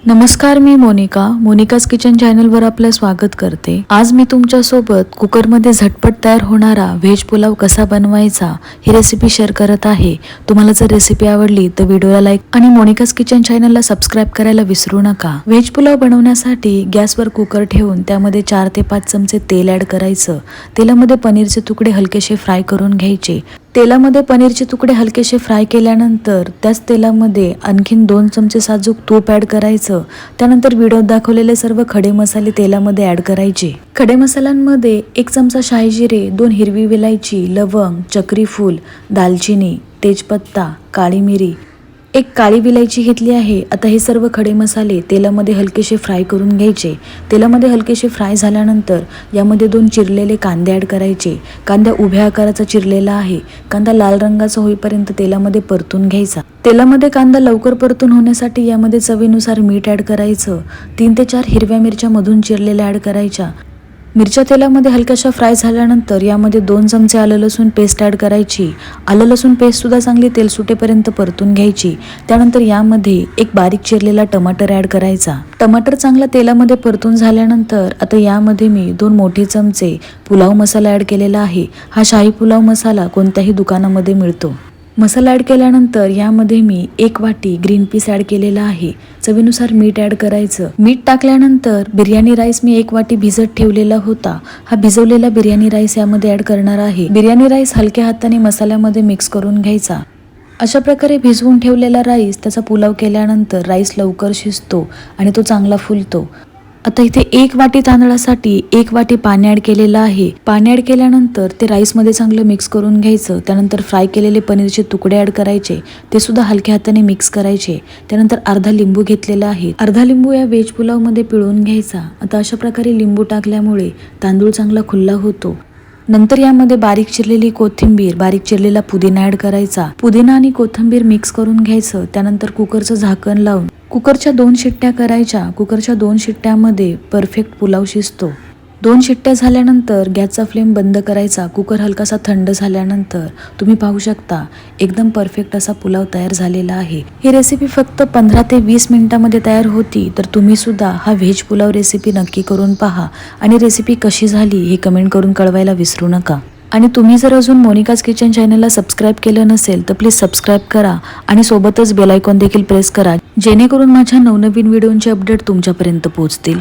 नमस्कार, मी Monika's kitchen चॅनलवर आपलं स्वागत करते। आज मी तुमच्या सोबत कुकरमध्ये झटपट तयार होणारा व्हेज पुलाव कसा बनवायचा ही रेसिपी शेअर करत आहे। तुम्हाला जर रेसिपी आवडली तर व्हिडिओला लाईक आणि मोनिकाज किचन चॅनलला सबस्क्राइब करायला विसरू नका। व्हेज पुलाव बनवण्यासाठी गॅसवर कुकर ठेवून त्यामध्ये 4 ते 5 चमचे तेल ऍड करायचं। तेलामध्ये पनीरचे तुकडे हलकेसे फ्राय करून घ्यायचे। तेलामध्ये पनीरचे तुकडे हलकेसे फ्राय केल्यानंतर त्याच तेलामध्ये आणखीन 2 चमचे साजूक तूप ऍड करायचं। त्यानंतर व्हिडिओत दाखवलेले सर्व खडे मसाले तेलामध्ये ऍड करायचे। खडे मसाल्यांमध्ये 1 चमचा शाही जिरे, 2 हिरवी विलायची, लवंग, चक्री फूल, दालचिनी, तेजपत्ता, काळी मिरी, 1 काळी विलायची घेतली आहे। आता हे सर्व खडे मसाले तेलामध्ये हलकेसे फ्राय करून घ्यायचे। तेलामध्ये हलकेसे फ्राय झाल्यानंतर यामध्ये 2 चिरलेले कांदे ऍड करायचे। कांदा उभ्या आकाराचा चिरलेला आहे। कांदा लाल रंगाचा होईपर्यंत तेलामध्ये परतून घ्यायचा। तेलामध्ये कांदा लवकर परतून होण्यासाठी यामध्ये चवीनुसार मीठ ऍड करायचं। 3 ते 4 हिरव्या मिरच्या मधून चिरलेल्या ऍड करायच्या। मिरच्या तेलामध्ये हलक्याशा फ्राय झाल्यानंतर यामध्ये 2 चमचे आलं लसूण पेस्ट ऍड करायची। आलं लसूण पेस्ट सुद्धा चांगली तेल सुटेपर्यंत परतून घ्यायची। त्यानंतर यामध्ये 1 बारीक चिरलेला टमाटर ऍड करायचा। टमाटर चांगला तेलामध्ये परतून झाल्यानंतर आता यामध्ये मी 2 मोठे चमचे पुलाव मसाला ऍड केलेला आहे। हा शाही पुलाव मसाला कोणत्याही दुकानामध्ये मिळतो। मसाला ऍड केल्यानंतर यामध्ये मी 1 वाटी ग्रीन पीस ऍड केलेला आहे। चवीनुसार मीठ ऍड करायचं। मीठ टाकल्यानंतर बिर्याणी राईस मी 1 वाटी भिजत ठेवलेला होता। हा भिजवलेला बिर्याणी राईस यामध्ये ऍड करणार आहे। बिर्याणी राईस हलक्या हाताने मसाल्यामध्ये मिक्स करून घ्यायचा। अशा प्रकारे भिजवून ठेवलेला राईस त्याचा पुलाव केल्यानंतर राईस लवकर शिजतो आणि तो चांगला फुलतो। आता इथे 1 वाटी तांदळासाठी 1 वाटी पाणी ऍड केलेलं आहे। पाणी ऍड केल्यानंतर ते राईस मध्ये चांगलं मिक्स करून घ्यायचं। त्यानंतर फ्राय केलेले पनीरचे तुकडे ऍड करायचे। ते सुद्धा हलक्या हाताने मिक्स करायचे। त्यानंतर अर्धा लिंबू घेतलेला आहे। अर्धा लिंबू या व्हेज पुलाव मध्ये पिळून घ्यायचा। आता अशा प्रकारे लिंबू टाकल्यामुळे तांदूळ चांगला खुल्ला होतो। नंतर यामध्ये बारीक चिरलेली कोथिंबीर, बारीक चिरलेला पुदिना ऍड करायचा। पुदिना आणि कोथिंबीर मिक्स करून घ्यायचं। त्यानंतर कुकरचं झाकण लावून कुकरच्या 2 शिट्ट्या करायच्या। कुकरच्या 2 शिट्ट्यामध्ये परफेक्ट पुलाव शिजतो। 2 शिट्ट्या झाल्यानंतर गॅसचा फ्लेम बंद करायचा। कुकर हलकासा थंड झाल्यानंतर तुम्ही पाहू शकता एकदम परफेक्ट असा पुलाव तयार झालेला आहे। ही रेसिपी फक्त 15 ते 20 मिनिटांमध्ये तयार होती। तर तुम्ही सुद्धा हा व्हेज पुलाव रेसिपी नक्की करून पहा आणि रेसिपी कशी झाली हे कमेंट करून कळवायला विसरू नका। आणि तुम्ही जर अजून मोनिकाज किचन चॅनलला सबस्क्राइब केलं नसेल तर प्लीज सबस्क्राइब करा आणि सोबतच बेल आयकॉन देखील प्रेस करा, जेणेकरून माझ्या नवनवीन व्हिडिओंचे अपडेट तुमच्यापर्यंत पोहोचतील।